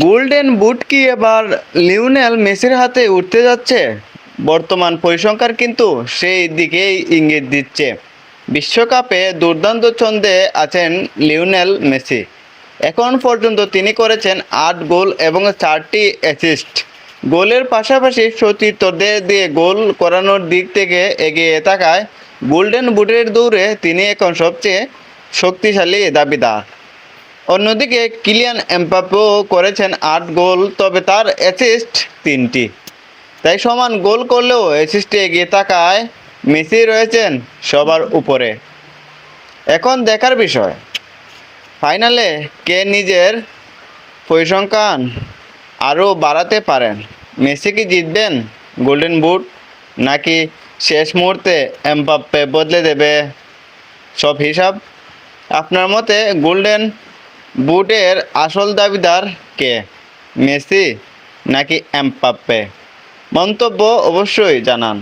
Golden boot কি এবার Lionel মেসির হাতে উঠতে যাচ্ছে? বর্তমান পরিসংখ্যান কিন্তু সেই দিকেই ইঙ্গিত দিচ্ছে। বিশ্বকাপে দুর্দান্ত ছন্দে আছেন লিওনেল মেসি। এখন পর্যন্ত তিনি করেছেন ৮ গোল এবং ৪টি অ্যাসিস্ট। গোলের পাশাপাশি সতীর্থদের দিয়ে গোল করানোর দিক থেকে এগিয়ে থাকায় গোল্ডেন বুটের দৌড়ে তিনি এখন সবচেয়ে শক্তিশালী দাবিদার। অন্যদিকে কিলিয়ান এমবাপ্পেও করেছেন ৮ গোল, তবে তার অ্যাসিস্ট ৩টি। তাই সমান গোল করলেও অ্যাসিস্টে এগিয়ে থাকায় মেসি রয়েছেন সবার উপরে। এখন দেখার বিষয়, ফাইনালে কে নিজের পরিসংখ্যান আরও বাড়াতে পারেন। মেসি কি জিতবেন গোল্ডেন বুট, নাকি শেষ মুহূর্তে এমবাপ্পে বদলে দেবে সব হিসাব? আপনার মতে গোল্ডেন বুটের আসল দাবিদার কে, মেসি নাকি এমবাপ্পে? মন্তব্য অবশ্যই জানান।